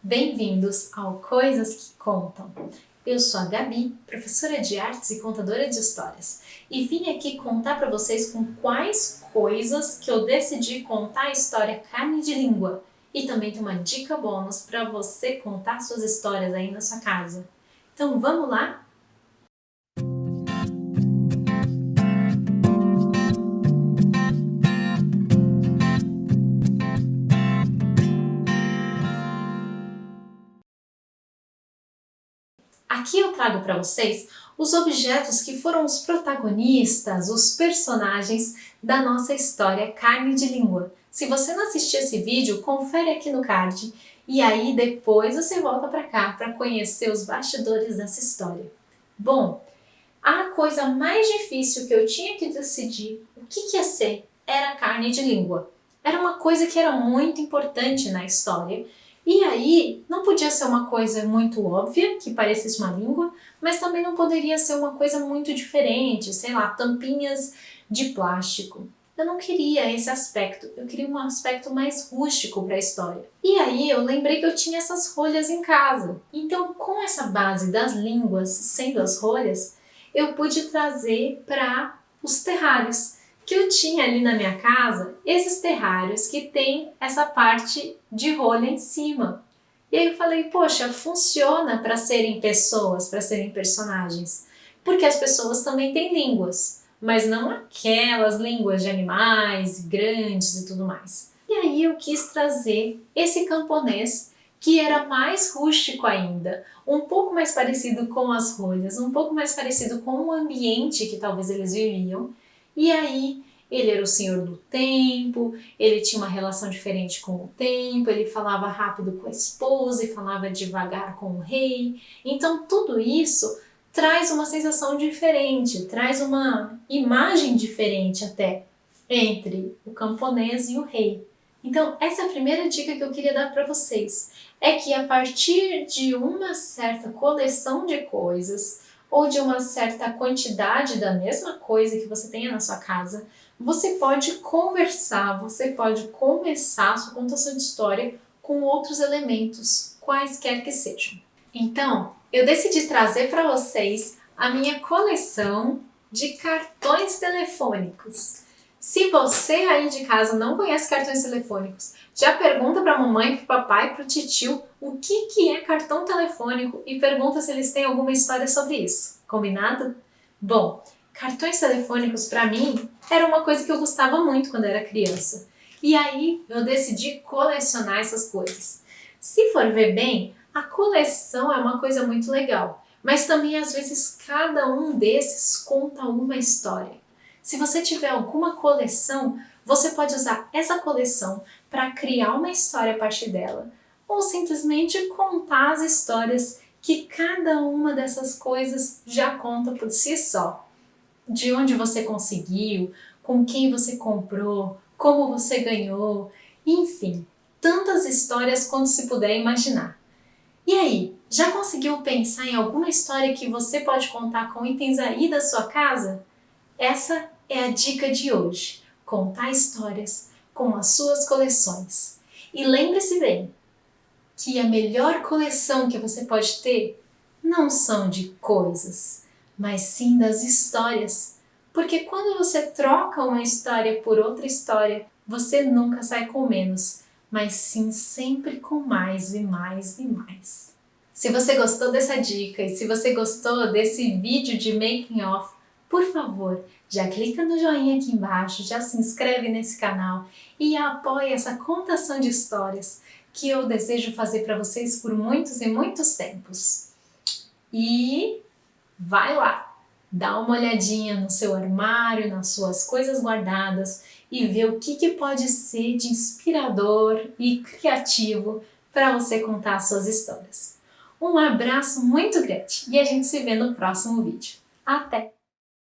Bem-vindos ao Coisas que Contam. Eu sou a Gabi, professora de artes e contadora de histórias, e vim aqui contar para vocês com quais coisas que eu decidi contar a história Carne de Língua. E também tem uma dica bônus para você contar suas histórias aí na sua casa. Então vamos lá? Aqui eu trago para vocês os objetos que foram os protagonistas, os personagens da nossa história Carne de Língua. Se você não assistiu esse vídeo, confere aqui no card e aí depois você volta para cá para conhecer os bastidores dessa história. Bom, a coisa mais difícil que eu tinha que decidir o que ia ser era a carne de língua. Era uma coisa que era muito importante na história. E aí, não podia ser uma coisa muito óbvia, que parecesse uma língua, mas também não poderia ser uma coisa muito diferente, sei lá, tampinhas de plástico. Eu não queria esse aspecto, eu queria um aspecto mais rústico para a história. E aí eu lembrei que eu tinha essas rolhas em casa. Então, com essa base das línguas sendo as rolhas, eu pude trazer para os terrários que eu tinha ali na minha casa, esses terrários que tem essa parte de rolha em cima. E aí eu falei, poxa, funciona para serem pessoas, para serem personagens, porque as pessoas também têm línguas, mas não aquelas línguas de animais grandes e tudo mais. E aí eu quis trazer esse camponês que era mais rústico ainda, um pouco mais parecido com as rolhas, um pouco mais parecido com o ambiente que talvez eles viviam. E aí ele era o senhor do tempo, ele tinha uma relação diferente com o tempo, ele falava rápido com a esposa e falava devagar com o rei. Então tudo isso traz uma sensação diferente, traz uma imagem diferente até entre o camponês e o rei. Então essa é a primeira dica que eu queria dar para vocês, é que a partir de uma certa coleção de coisas ou de uma certa quantidade da mesma coisa que você tenha na sua casa, você pode conversar, você pode começar a sua contação de história com outros elementos, quaisquer que sejam. Então, eu decidi trazer para vocês a minha coleção de cartões telefônicos. Se você aí de casa não conhece cartões telefônicos, já pergunta para a mamãe, para o papai, para o titio o que é cartão telefônico e pergunta se eles têm alguma história sobre isso. Combinado? Bom, cartões telefônicos para mim era uma coisa que eu gostava muito quando era criança. E aí eu decidi colecionar essas coisas. Se for ver bem, a coleção é uma coisa muito legal, mas também às vezes cada um desses conta uma história. Se você tiver alguma coleção, você pode usar essa coleção para criar uma história a partir dela, ou simplesmente contar as histórias que cada uma dessas coisas já conta por si só. De onde você conseguiu, com quem você comprou, como você ganhou, enfim, tantas histórias quanto se puder imaginar. E aí, já conseguiu pensar em alguma história que você pode contar com itens aí da sua casa? Essa é a dica de hoje, contar histórias com as suas coleções. E lembre-se bem que a melhor coleção que você pode ter não são de coisas, mas sim das histórias. Porque quando você troca uma história por outra história, você nunca sai com menos, mas sim sempre com mais e mais e mais. Se você gostou dessa dica e se você gostou desse vídeo de making of, por favor, já clica no joinha aqui embaixo, já se inscreve nesse canal e apoia essa contação de histórias que eu desejo fazer para vocês por muitos e muitos tempos. E vai lá, dá uma olhadinha no seu armário, nas suas coisas guardadas e vê o que pode ser de inspirador e criativo para você contar as suas histórias. Um abraço muito grande e a gente se vê no próximo vídeo. Até!